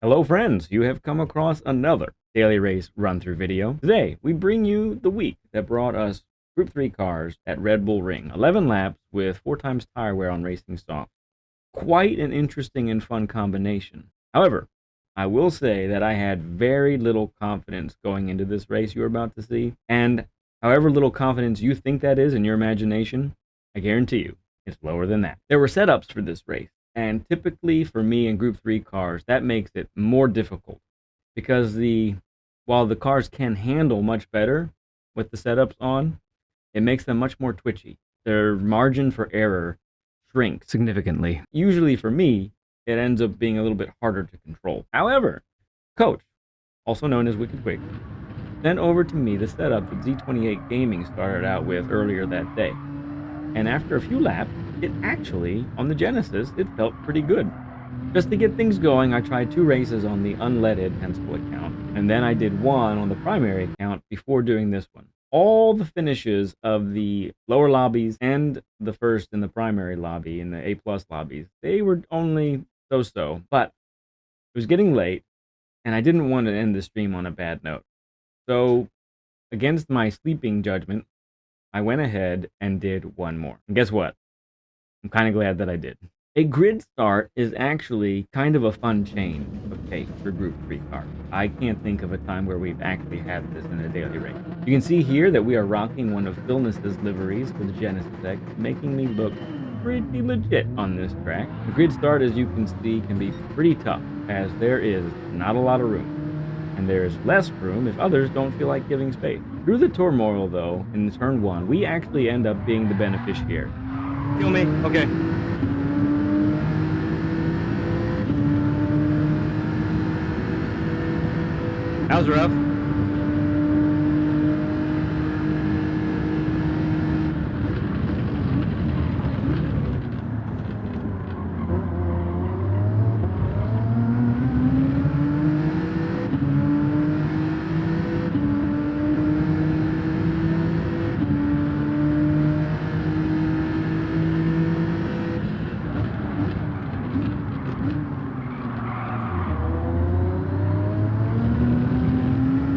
Hello friends, you have come across another daily race run-through video. Today, we bring you the week that brought us Group 3 cars at Red Bull Ring. 11 laps with 4 times tire wear on Racing Soft. Quite an interesting and fun combination. However, I will say that I had very little confidence going into this race you're about to see, and however little confidence you think that is in your imagination, I guarantee you, it's lower than that. There were setups for this race, and typically for me in Group 3 cars, that makes it more difficult because while the cars can handle much better with the setups on, it makes them much more twitchy. Their margin for error shrinks significantly. Usually for me, it ends up being a little bit harder to control. However, Coach, also known as Wicked Quick, sent over to me the setup that Z28 Gaming started out with earlier that day. And after a few laps, it actually, on the Genesis, it felt pretty good. Just to get things going, I tried 2 races on the unleaded Ledpencil account, and then I did 1 on the primary account before doing this one. All the finishes of the lower lobbies and the first in the primary lobby, in the A+ lobbies, they were only so-so, but it was getting late, and I didn't want to end the stream on a bad note. So, against my sleeping judgment, I went ahead and did 1 more. And guess what? I'm kind of glad that I did. A grid start is actually kind of a fun change of pace for Group 3 cars. I can't think of a time where we've actually had this in a daily race. You can see here that we are rocking one of Philness's liveries for the Genesis X, making me look pretty legit on this track. The grid start, as you can see, can be pretty tough, as there is not a lot of room. And there's less room if others don't feel like giving space. Through the turmoil, though, in turn 1, we actually end up being the beneficiary. Kill me. Okay. That was rough.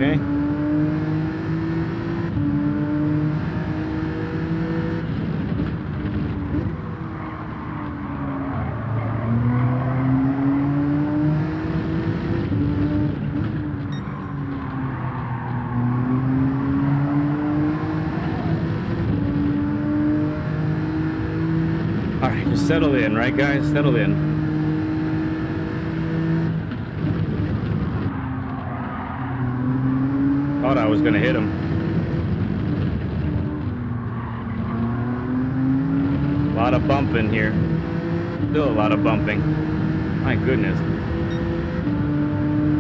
Okay. All right, just settle in, right, guys? Settle in. Thought I was gonna hit him. A lot of bumping here. Still a lot of bumping. My goodness.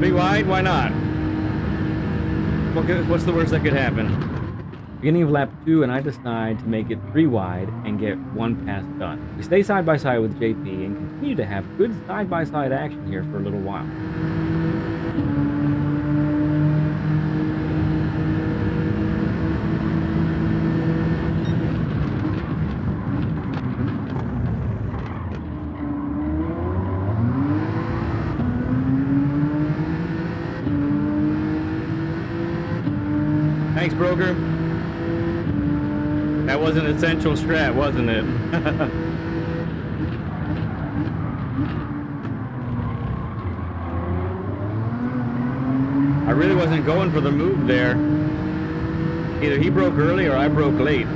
Be wide? Why not? What's the worst that could happen? Beginning of lap 2, and I decide to make it 3 wide and get 1 pass done. We stay side by side with JP and continue to have good side by side action here for a little while. Thanks, broker. That was an essential strat, wasn't it? I really wasn't going for the move there. Either he broke early or I broke late.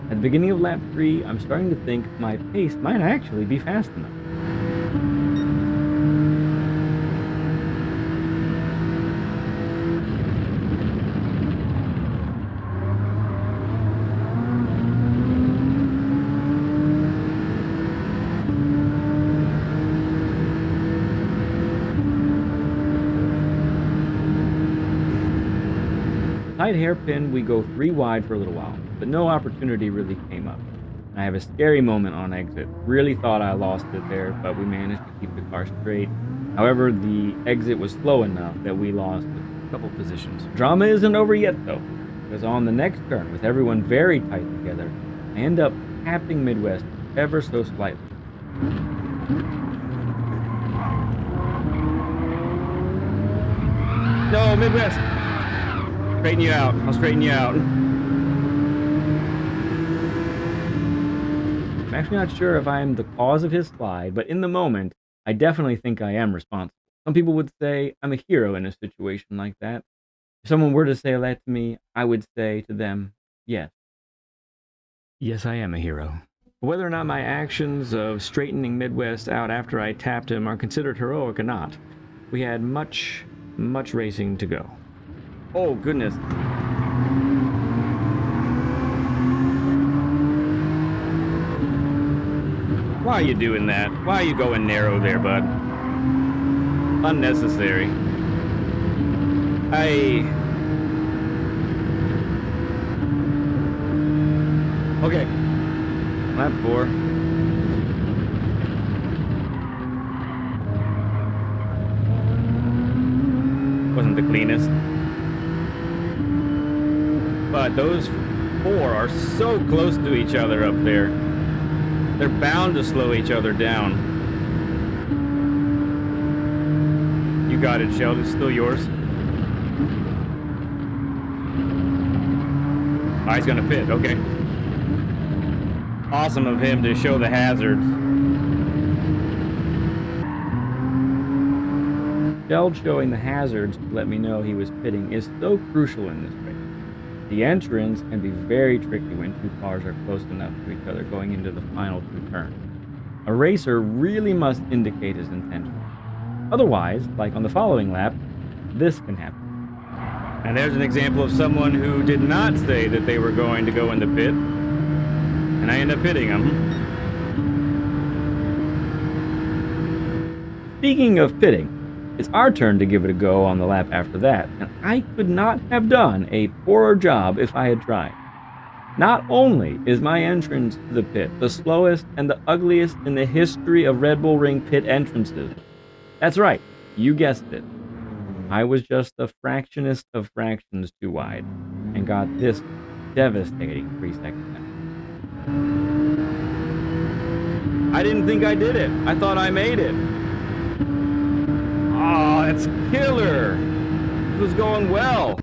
At the beginning of lap 3, I'm starting to think my pace might actually be fast enough. tight hairpin, we go 3 wide for a little while, but no opportunity really came up. I have a scary moment on exit. Really thought I lost it there, but we managed to keep the car straight. However, the exit was slow enough that we lost a couple positions. Drama isn't over yet though, because on the next turn, with everyone very tight together, I end up tapping Midwest ever so slightly. No, Midwest! Straighten you out. I'll straighten you out. I'm actually not sure if I am the cause of his slide, but in the moment, I definitely think I am responsible. Some people would say I'm a hero in a situation like that. If someone were to say that to me, I would say to them, yes. Yes, I am a hero. Whether or not my actions of straightening Midwest out after I tapped him are considered heroic or not, we had much racing to go. Oh, goodness. Why are you doing that? Why are you going narrow there, bud? Unnecessary. Okay. Lap 4. Wasn't the cleanest. But those 4 are so close to each other up there. They're bound to slow each other down. You got it, Sheldon. It's still yours. Oh, he's gonna pit. Okay. Awesome of him to show the hazards. Sheld showing the hazards to let me know he was pitting is so crucial in this race. The entrance can be very tricky when 2 cars are close enough to each other going into the final 2 turns. A racer really must indicate his intention. Otherwise, like on the following lap, this can happen. And there's an example of someone who did not say that they were going to go in the pit, and I end up pitting them. Speaking of pitting, it's our turn to give it a go on the lap after that, and I could not have done a poorer job if I had tried. Not only is my entrance to the pit the slowest and the ugliest in the history of Red Bull Ring pit entrances. That's right, you guessed it. I was just the fractionest of fractions too wide, and got this devastating 3-second penalty. I didn't think I did it. I thought I made it. Oh, that's killer! This was going well.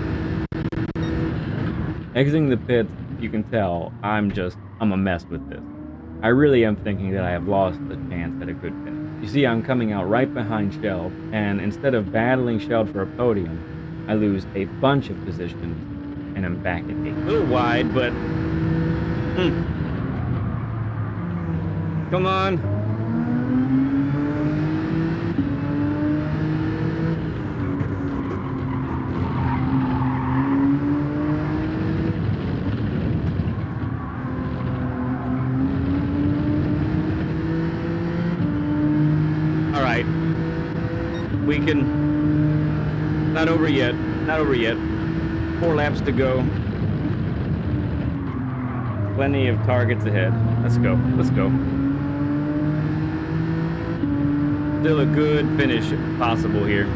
Exiting the pits, you can tell I'm a mess with this. I really am thinking that I have lost the chance at a good finish. You see, I'm coming out right behind Sheld, and instead of battling Sheld for a podium, I lose a bunch of positions, and I'm back at 8. A little wide, but... Come on. We can... Not over yet. 4 laps to go. Plenty of targets ahead. Let's go. Still a good finish possible here.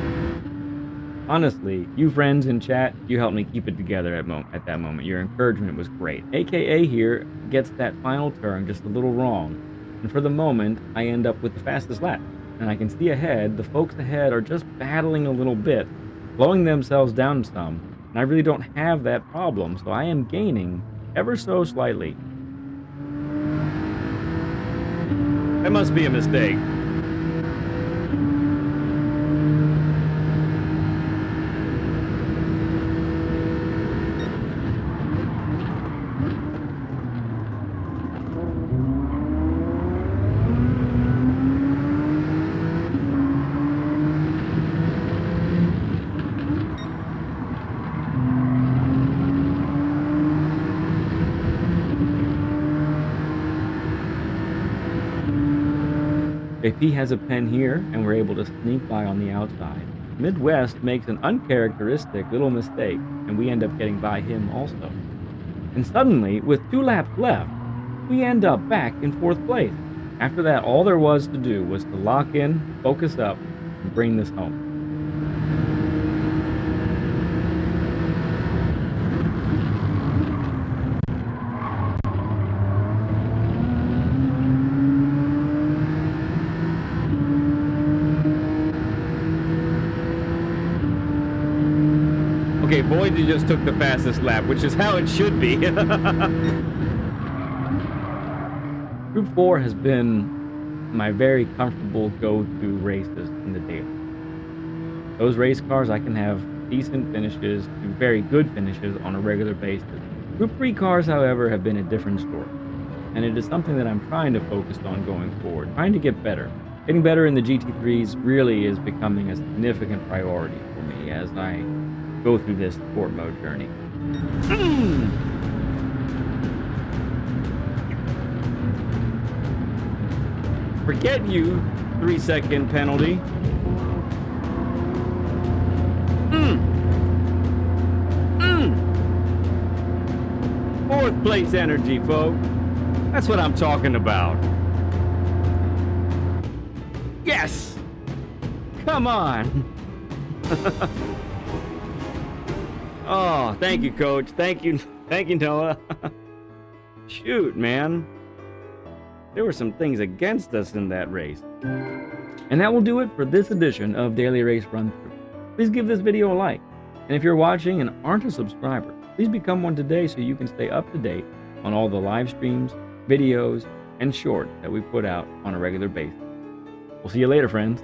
Honestly, you friends in chat, you helped me keep it together at that moment. Your encouragement was great. AKA here gets that final turn just a little wrong, and for the moment, I end up with the fastest lap. And I can see ahead, the folks ahead are just battling a little bit, slowing themselves down some, and I really don't have that problem, so I am gaining ever so slightly. That must be a mistake. JP has a pen here, and we're able to sneak by on the outside. Midwest makes an uncharacteristic little mistake, and we end up getting by him also. And suddenly, with 2 laps left, we end up back in 4th place. After that, all there was to do was to lock in, focus up, and bring this home. Okay, Boyd just took the fastest lap, which is how it should be. Group 4 has been my very comfortable go-to races in the daily. Those race cars, I can have decent finishes to very good finishes on a regular basis. Group 3 cars, however, have been a different story, and it is something that I'm trying to focus on going forward, trying to get better. Getting better in the GT3s really is becoming a significant priority for me as I go through this sport mode journey. Forget you, 3-second penalty. 4th place energy, folks. That's what I'm talking about. Yes! Come on! Oh, thank you, Coach. Thank you, Noah. Shoot, man. There were some things against us in that race. And that will do it for this edition of Daily Race Run Through. Please give this video a like. And if you're watching and aren't a subscriber, please become one today so you can stay up to date on all the live streams, videos, and shorts that we put out on a regular basis. We'll see you later, friends.